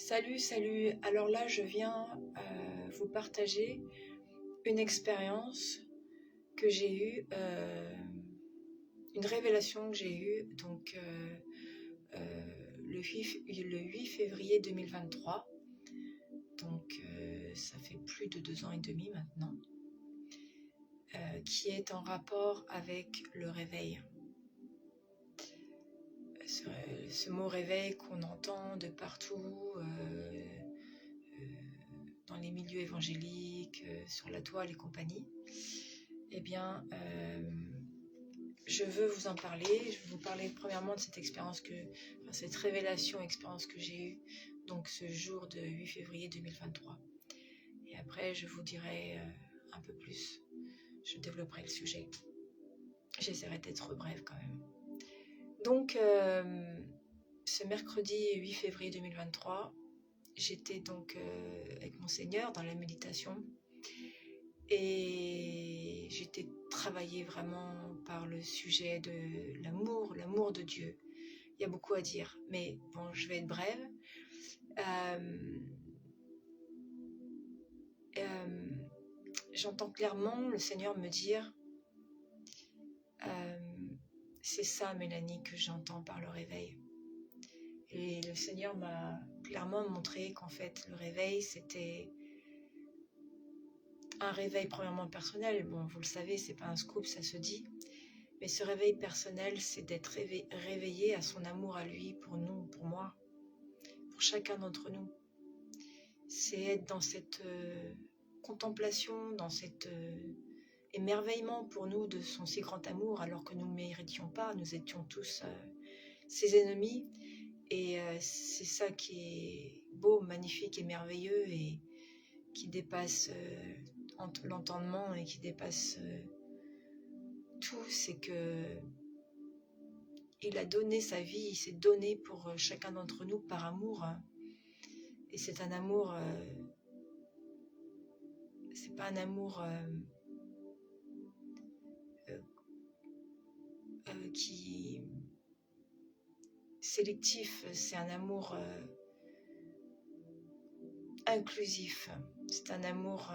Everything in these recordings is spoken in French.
Salut. Alors là, je viens vous partager une expérience que j'ai eue, une révélation que j'ai eue le 8 février 2023. Donc ça fait plus de 2 ans et demi maintenant, qui est en rapport avec le réveil. Ce mot réveil qu'on entend de partout, dans les milieux évangéliques, sur la toile et compagnie, eh bien, je veux vous en parler. Je vais vous parler premièrement de cette expérience cette révélation, expérience que j'ai eue, donc ce jour de 8 février 2023. Et après, je vous dirai un peu plus. Je développerai le sujet. J'essaierai d'être brève quand même. Donc, ce mercredi 8 février 2023, j'étais donc avec mon Seigneur dans la méditation et j'étais travaillée vraiment par le sujet de l'amour de Dieu. Il y a beaucoup à dire, mais bon, je vais être brève. J'entends clairement le Seigneur me dire c'est ça, Mélanie, que j'entends par le réveil. Et le Seigneur m'a clairement montré qu'en fait, le réveil, c'était un réveil premièrement personnel. Bon, vous le savez, c'est pas un scoop, ça se dit. Mais ce réveil personnel, c'est d'être réveillé à son amour à lui, pour nous, pour moi, pour chacun d'entre nous. C'est être dans cette contemplation, dans cet émerveillement pour nous de son si grand amour, alors que nous ne méritions pas, nous étions tous ses ennemis. Et c'est ça qui est beau, magnifique et merveilleux et qui dépasse l'entendement et qui dépasse tout, c'est que il a donné sa vie, il s'est donné pour chacun d'entre nous par amour. Et c'est un amour, c'est pas un amour qui sélectif, c'est un amour inclusif. C'est un amour,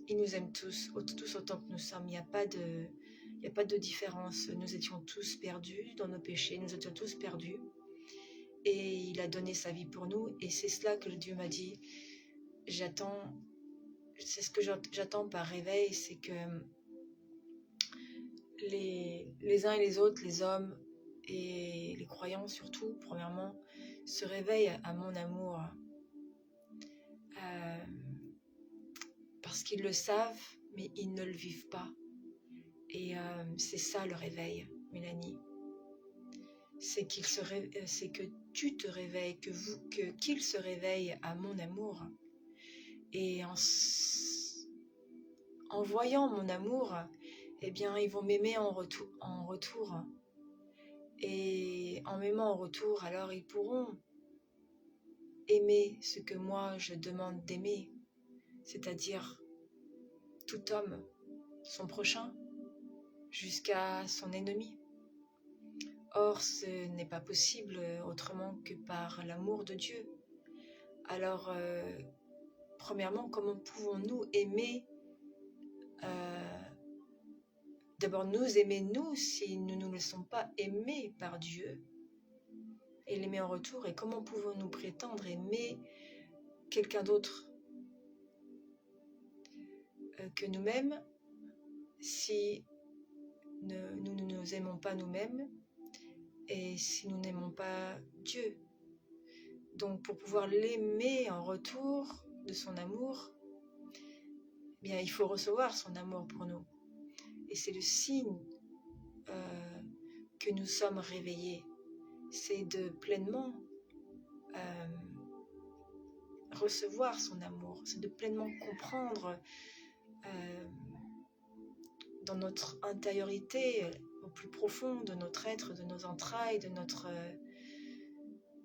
il nous aime tous autant que nous sommes. Il n'y a pas de différence. Nous étions tous perdus dans nos péchés, nous étions tous perdus. Et il a donné sa vie pour nous. Et c'est cela que Dieu m'a dit. C'est ce que j'attends par réveil, c'est que les uns et les autres, les hommes et les croyants surtout, premièrement, se réveillent à mon amour. Parce qu'ils le savent, mais ils ne le vivent pas. Et c'est ça le réveil, Mélanie. C'est que tu te réveilles, qu'il se réveille à mon amour. Et en voyant mon amour, eh bien, ils vont m'aimer en retour. Et en m'aimant en retour, alors ils pourront aimer ce que moi je demande d'aimer, c'est-à-dire tout homme, son prochain, jusqu'à son ennemi. Or, ce n'est pas possible autrement que par l'amour de Dieu. Alors, premièrement, comment pouvons-nous aimer d'abord nous aimer nous si nous ne nous laissons pas aimer par Dieu et l'aimer en retour? Et comment pouvons-nous prétendre aimer quelqu'un d'autre que nous-mêmes si nous ne nous aimons pas nous-mêmes et si nous n'aimons pas Dieu? Donc pour pouvoir l'aimer en retour de son amour, eh bien il faut recevoir son amour pour nous. Et c'est le signe que nous sommes réveillés. C'est de pleinement recevoir son amour. C'est de pleinement comprendre dans notre intériorité, au plus profond de notre être, de nos entrailles, de notre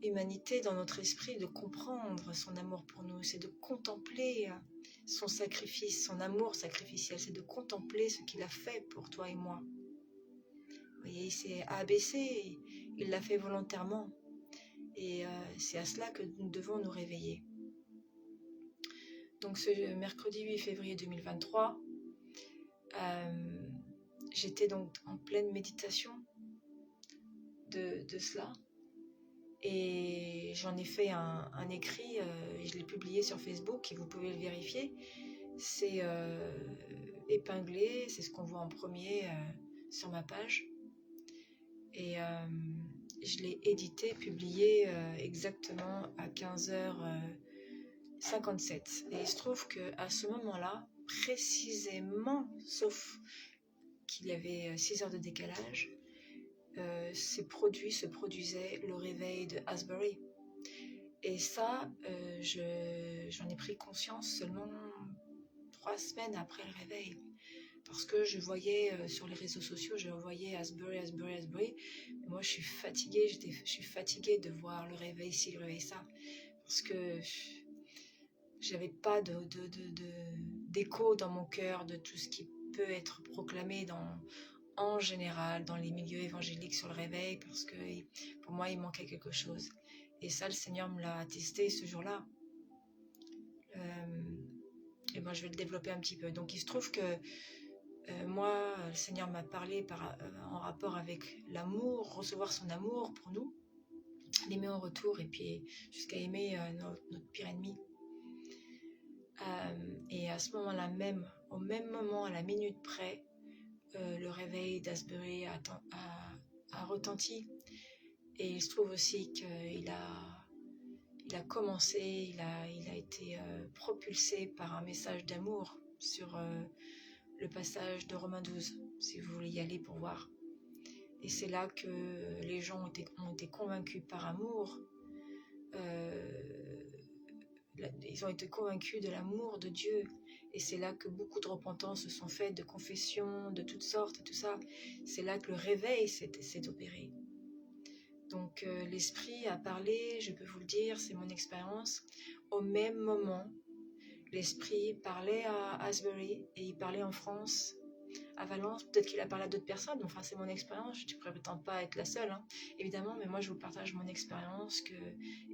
humanité, dans notre esprit, de comprendre son amour pour nous. C'est de contempler son sacrifice, son amour sacrificiel. C'est de contempler ce qu'il a fait pour toi et moi. Vous voyez, il s'est abaissé, il l'a fait volontairement. Et c'est à cela que nous devons nous réveiller. Donc ce mercredi 8 février 2023, j'étais donc en pleine méditation de cela. Et j'en ai fait un écrit, je l'ai publié sur Facebook et vous pouvez le vérifier. C'est épinglé, c'est ce qu'on voit en premier sur ma page. Et je l'ai édité, publié exactement à 15h57. Et il se trouve qu'à ce moment-là, précisément, sauf qu'il y avait 6 heures de décalage, se produisait le réveil de Asbury. Et ça, j'en ai pris conscience seulement 3 semaines après le réveil. Parce que je voyais sur les réseaux sociaux, je voyais Asbury. Mais moi, je suis fatiguée. Je suis fatiguée de voir le réveil ci, le réveil ça. Parce que j'avais pas d'écho dans mon cœur de tout ce qui peut être proclamé en général dans les milieux évangéliques sur le réveil. Parce que pour moi, il manquait quelque chose. Et ça, le Seigneur me l'a attesté ce jour-là. Et moi, je vais le développer un petit peu. Donc, il se trouve que moi, le Seigneur m'a parlé en rapport avec l'amour, recevoir son amour pour nous, l'aimer en retour et puis jusqu'à aimer notre pire ennemi. Et à ce moment-là même, au même moment, à la minute près, le réveil d'Asbury a retenti. Et il se trouve aussi qu'il a commencé, il a été propulsé par un message d'amour sur le passage de Romains 12, si vous voulez y aller pour voir. Et c'est là que les gens ont été convaincus par amour. Ils ont été convaincus de l'amour de Dieu. Et c'est là que beaucoup de repentances se sont faites, de confessions, de toutes sortes, tout ça. C'est là que le réveil s'est opéré. Donc l'Esprit a parlé, je peux vous le dire, c'est mon expérience. Au même moment, l'Esprit parlait à Asbury et il parlait en France, à Valence. Peut-être qu'il a parlé à d'autres personnes, enfin c'est mon expérience, je ne prétends pas être la seule, hein, évidemment, mais moi je vous partage mon expérience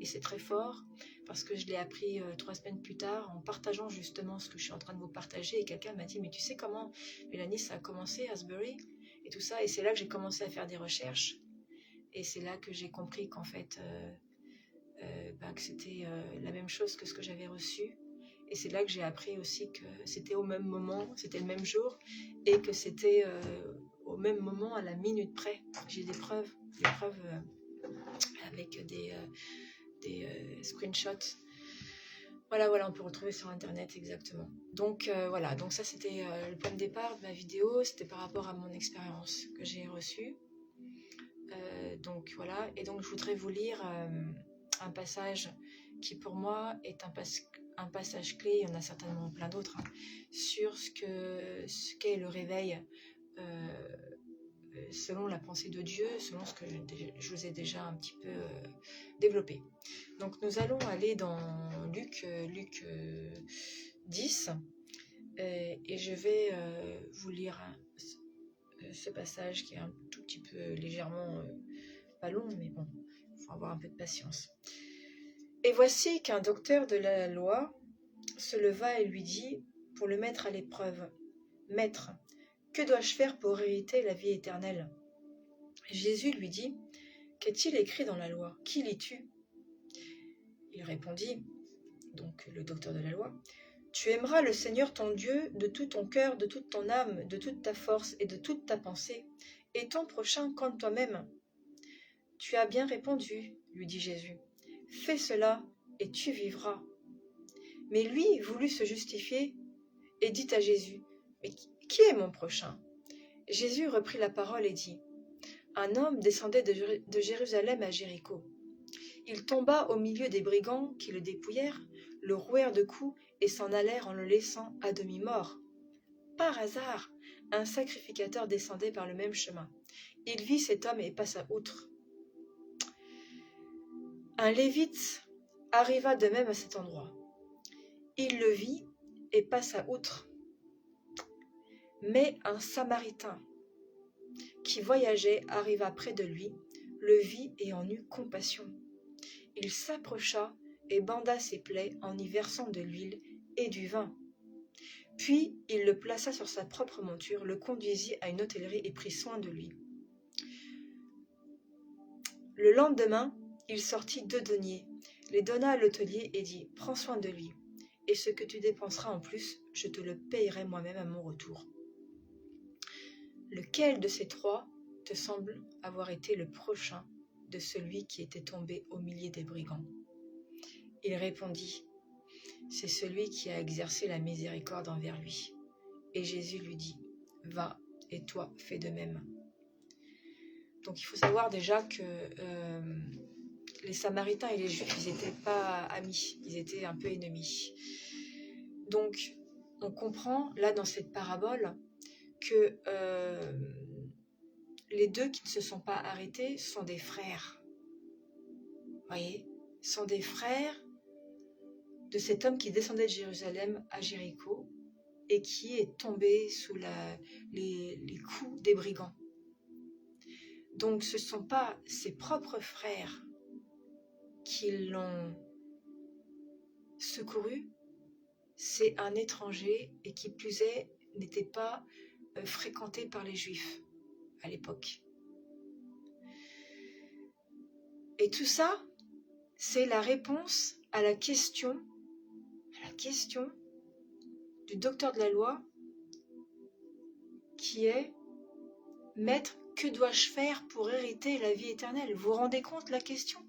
et c'est très fort parce que je l'ai appris 3 semaines plus tard en partageant justement ce que je suis en train de vous partager et quelqu'un m'a dit mais tu sais comment Mélanie ça a commencé Asbury et tout ça et c'est là que j'ai commencé à faire des recherches et c'est là que j'ai compris qu'en fait que c'était la même chose que ce que j'avais reçu. Et c'est là que j'ai appris aussi que c'était au même moment, c'était le même jour, et que c'était au même moment, à la minute près. J'ai des preuves avec des screenshots. Voilà, on peut retrouver sur internet exactement. Donc voilà, donc ça c'était le point de départ de ma vidéo, c'était par rapport à mon expérience que j'ai reçue. Donc voilà, et donc je voudrais vous lire un passage qui pour moi est un passage clé, il y en a certainement plein d'autres, hein, sur ce qu'est le réveil selon la pensée de Dieu, selon ce que je vous ai déjà un petit peu développé. Donc nous allons aller dans Luc 10 et je vais vous lire ce passage qui est un tout petit peu légèrement pas long, mais bon, il faut avoir un peu de patience. Et voici qu'un docteur de la loi se leva et lui dit, pour le mettre à l'épreuve, « Maître, que dois-je faire pour hériter la vie éternelle ?» Jésus lui dit, « Qu'est-il écrit dans la loi? Qui lis-tu » Il répondit, donc le docteur de la loi, « Tu aimeras le Seigneur ton Dieu de tout ton cœur, de toute ton âme, de toute ta force et de toute ta pensée, et ton prochain comme toi-même. » « Tu as bien répondu, lui dit Jésus. Fais cela et tu vivras. » Mais lui voulut se justifier et dit à Jésus, « Mais qui est mon prochain ?» Jésus reprit la parole et dit, « Un homme descendait de Jérusalem à Jéricho. Il tomba au milieu des brigands qui le dépouillèrent, le rouèrent de coups et s'en allèrent en le laissant à demi-mort. Par hasard, un sacrificateur descendait par le même chemin. Il vit cet homme et passa outre. Un Lévite arriva de même à cet endroit. Il le vit et passa outre. Mais un Samaritain qui voyageait arriva près de lui, le vit et en eut compassion. il s'approcha et banda ses plaies en y versant de l'huile et du vin. Puis il le plaça sur sa propre monture, le conduisit à une hôtellerie et prit soin de lui. Le lendemain, il sortit 2 deniers, les donna à l'hôtelier et dit « Prends soin de lui, et ce que tu dépenseras en plus, je te le payerai moi-même à mon retour. » Lequel de ces 3 te semble avoir été le prochain de celui qui était tombé au milieu des brigands? Il répondit « C'est celui qui a exercé la miséricorde envers lui. » Et Jésus lui dit « Va, et toi, fais de même. » Donc il faut savoir déjà que les Samaritains et les Juifs, ils n'étaient pas amis, ils étaient un peu ennemis. Donc on comprend là dans cette parabole que les 2 qui ne se sont pas arrêtés sont des frères. Vous voyez, sont des frères de cet homme qui descendait de Jérusalem à Jéricho et qui est tombé sous les coups des brigands. Donc ce ne sont pas ses propres frères qui l'ont secouru, c'est un étranger et qui plus est n'était pas fréquenté par les Juifs à l'époque. Et tout ça, c'est la réponse à la question du docteur de la loi qui est « Maître, que dois-je faire pour hériter la vie éternelle ?» Vous vous rendez compte la question?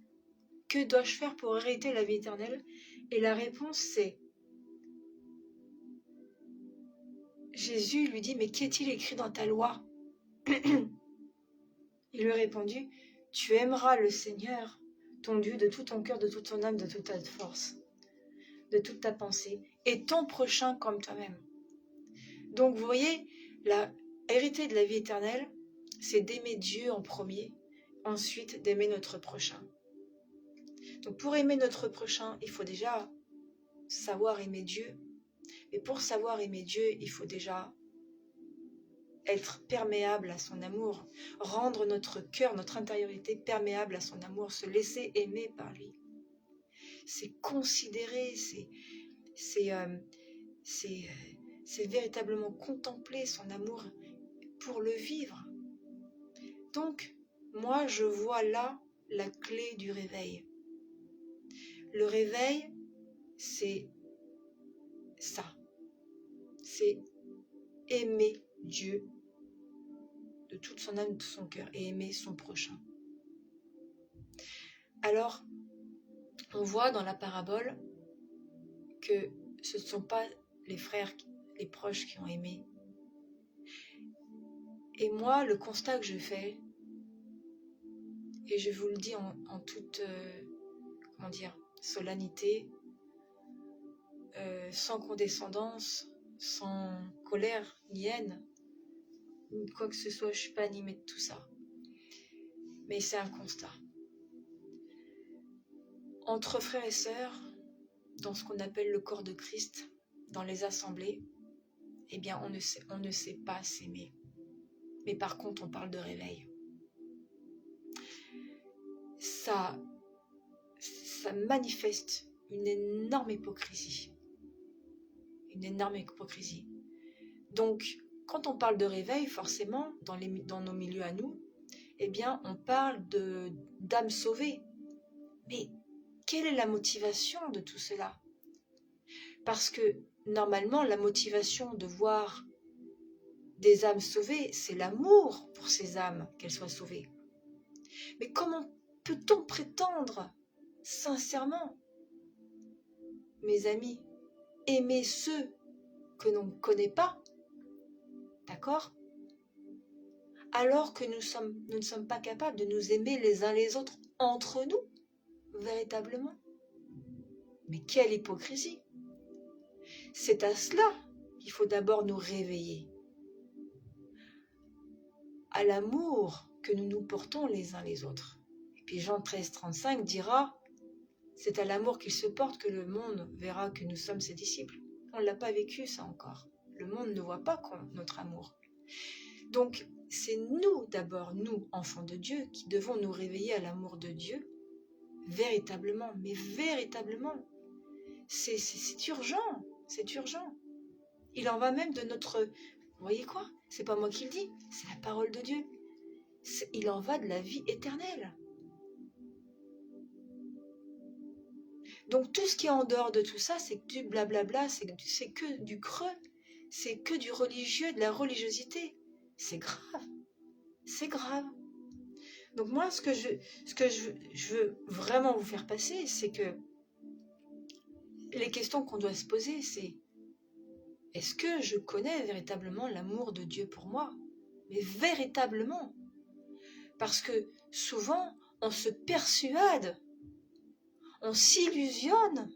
Que dois-je faire pour hériter la vie éternelle? Et la réponse c'est, Jésus lui dit « Mais qu'est-il écrit dans ta loi ?» Il lui a répondu « Tu aimeras le Seigneur, ton Dieu, de tout ton cœur, de toute ton âme, de toute ta force, de toute ta pensée, et ton prochain comme toi-même. » Donc vous voyez, hériter de la vie éternelle, c'est d'aimer Dieu en premier, ensuite d'aimer notre prochain. Donc pour aimer notre prochain, il faut déjà savoir aimer Dieu. Et pour savoir aimer Dieu, il faut déjà être perméable à son amour, rendre notre cœur, notre intériorité perméable à son amour, se laisser aimer par lui. C'est considérer, c'est véritablement contempler son amour pour le vivre. Donc, moi, je vois là la clé du réveil. Le réveil, c'est ça. C'est aimer Dieu de toute son âme, de tout son cœur, et aimer son prochain. Alors, on voit dans la parabole que ce ne sont pas les frères, les proches qui ont aimé. Et moi, le constat que je fais, et je vous le dis en toute solennité, sans condescendance, sans colère ni haine, ou quoi que ce soit, je ne suis pas animée de tout ça. Mais c'est un constat. Entre frères et sœurs, dans ce qu'on appelle le corps de Christ, dans les assemblées, eh bien on ne sait pas s'aimer. Mais par contre, on parle de réveil. Ça manifeste une énorme hypocrisie. Une énorme hypocrisie. Donc, quand on parle de réveil, forcément, dans nos milieux à nous, eh bien, on parle d'âmes sauvées. Mais quelle est la motivation de tout cela? Parce que, normalement, la motivation de voir des âmes sauvées, c'est l'amour pour ces âmes, qu'elles soient sauvées. Mais comment peut-on prétendre, sincèrement, mes amis, aimer ceux que l'on ne connaît pas, d'accord? Alors que nous ne sommes pas capables de nous aimer les uns les autres entre nous, véritablement. Mais quelle hypocrisie! C'est à cela qu'il faut d'abord nous réveiller. À l'amour que nous nous portons les uns les autres. Et puis Jean 13,35 dira, c'est à l'amour qu'ils se portent que le monde verra que nous sommes ses disciples. On ne l'a pas vécu ça encore. Le monde ne voit pas notre amour. Donc c'est nous d'abord, nous, enfants de Dieu, qui devons nous réveiller à l'amour de Dieu véritablement, mais véritablement. C'est urgent, c'est urgent. Il en va même de notre... Vous voyez quoi? C'est pas moi qui le dis, c'est la parole de Dieu. Il en va de la vie éternelle. Donc tout ce qui est en dehors de tout ça, c'est que du blablabla, c'est que du creux, c'est que du religieux, de la religiosité. C'est grave, c'est grave. Donc moi, ce que je veux vraiment vous faire passer, c'est que les questions qu'on doit se poser, c'est est-ce que je connais véritablement l'amour de Dieu pour moi? Mais véritablement. Parce que souvent, on se persuade, on s'illusionne.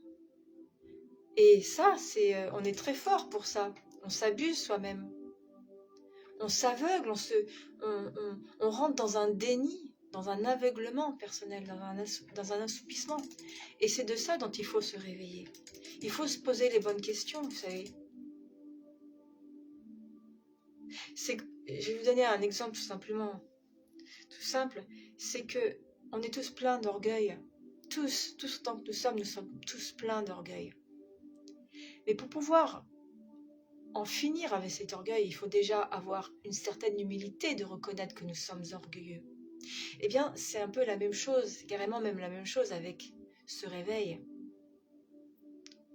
Et ça, on est très fort pour ça. On s'abuse soi-même. On s'aveugle, on rentre dans un déni, dans un aveuglement personnel, dans un assoupissement. Et c'est de ça dont il faut se réveiller. Il faut se poser les bonnes questions, vous savez. Je vais vous donner un exemple tout simplement. Tout simple, c'est que on est tous pleins d'orgueil. Tous autant que nous sommes tous pleins d'orgueil. Mais pour pouvoir en finir avec cet orgueil, il faut déjà avoir une certaine humilité de reconnaître que nous sommes orgueilleux. Eh bien, c'est un peu la même chose, c'est carrément même la même chose avec ce réveil.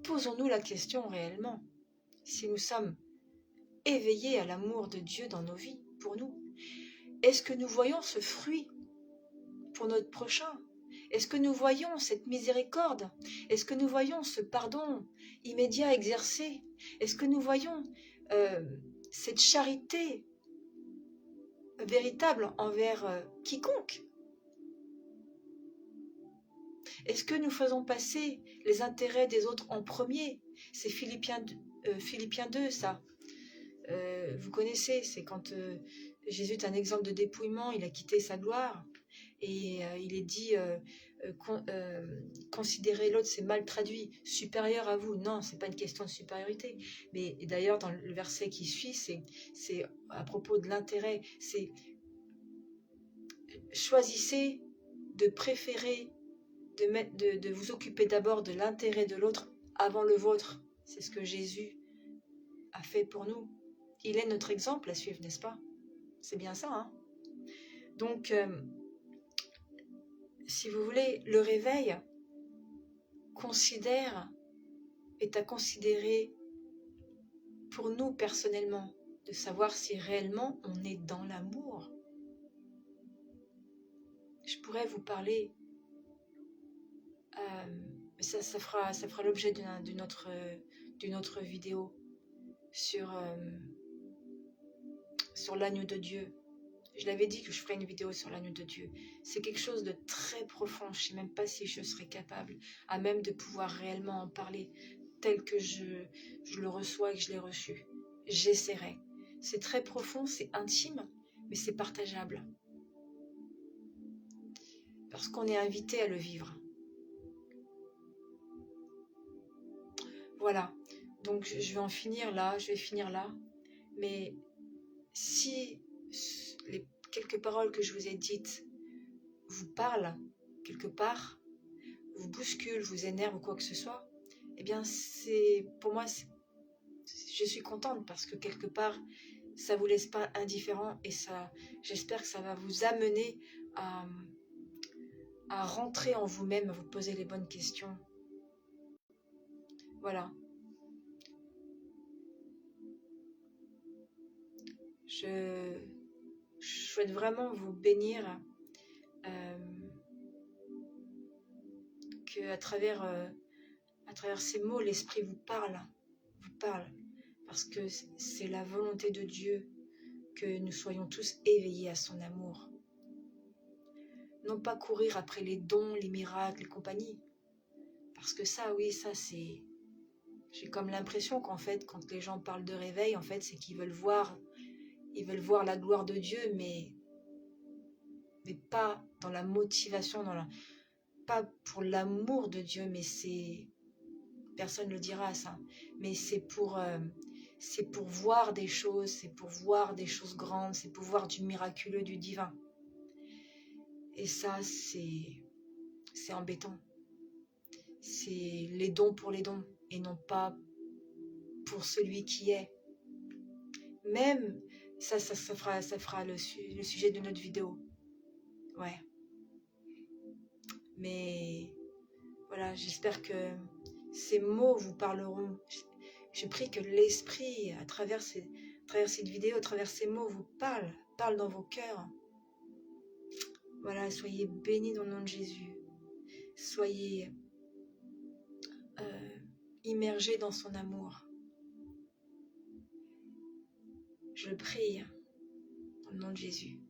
Posons-nous la question réellement, si nous sommes éveillés à l'amour de Dieu dans nos vies, pour nous. Est-ce que nous voyons ce fruit pour notre prochain? Est-ce que nous voyons cette miséricorde? Est-ce que nous voyons ce pardon immédiat exercé? Est-ce que nous voyons cette charité véritable envers quiconque? Est-ce que nous faisons passer les intérêts des autres en premier? C'est Philippiens 2, ça. Vous connaissez, c'est quand Jésus est un exemple de dépouillement, il a quitté sa gloire. Et il est dit, considérer l'autre, c'est mal traduit, supérieur à vous. Non, c'est pas une question de supériorité. Mais d'ailleurs, dans le verset qui suit, c'est à propos de l'intérêt. C'est choisissez de préférer, de vous occuper d'abord de l'intérêt de l'autre avant le vôtre. C'est ce que Jésus a fait pour nous. Il est notre exemple à suivre, n'est-ce pas? C'est bien ça, hein? Donc, si vous voulez, le réveil est à considérer pour nous personnellement, de savoir si réellement on est dans l'amour. Je pourrais vous parler, ça fera l'objet d'une autre vidéo sur l'agneau de Dieu. Je l'avais dit que je ferais une vidéo sur l'agneau de Dieu. C'est quelque chose de très profond. Je ne sais même pas si je serais capable à même de pouvoir réellement en parler tel que je le reçois et que je l'ai reçu. J'essaierai. C'est très profond, c'est intime, mais c'est partageable. Parce qu'on est invité à le vivre. Voilà. Donc je vais en finir là, Mais si les quelques paroles que je vous ai dites vous parlent quelque part, vous bousculent, vous énervent ou quoi que ce soit, eh bien pour moi, je suis contente parce que quelque part, ça vous laisse pas indifférent et j'espère que ça va vous amener à rentrer en vous-même, à vous poser les bonnes questions. Voilà. Je souhaite vraiment vous bénir, que à travers ces mots, l'Esprit vous parle, parce que c'est la volonté de Dieu que nous soyons tous éveillés à son amour. Non pas courir après les dons, les miracles et compagnie, parce que ça, oui, ça c'est... J'ai comme l'impression qu'en fait, quand les gens parlent de réveil, en fait, c'est qu'ils veulent voir la gloire de Dieu, mais pas dans la motivation, pas pour l'amour de Dieu, mais c'est... Personne ne le dira ça, mais c'est pour voir des choses, c'est pour voir des choses grandes, c'est pour voir du miraculeux, du divin. Et ça, c'est c'est embêtant. C'est les dons pour les dons et non pas pour celui qui est. Même, ça fera le sujet de notre vidéo. Ouais. Mais voilà, j'espère que ces mots vous parleront. Je prie que l'Esprit, à travers cette vidéo, à travers ces mots, vous parle dans vos cœurs. Voilà, soyez bénis dans le nom de Jésus. Soyez immergés dans son amour. Je prie dans le nom de Jésus.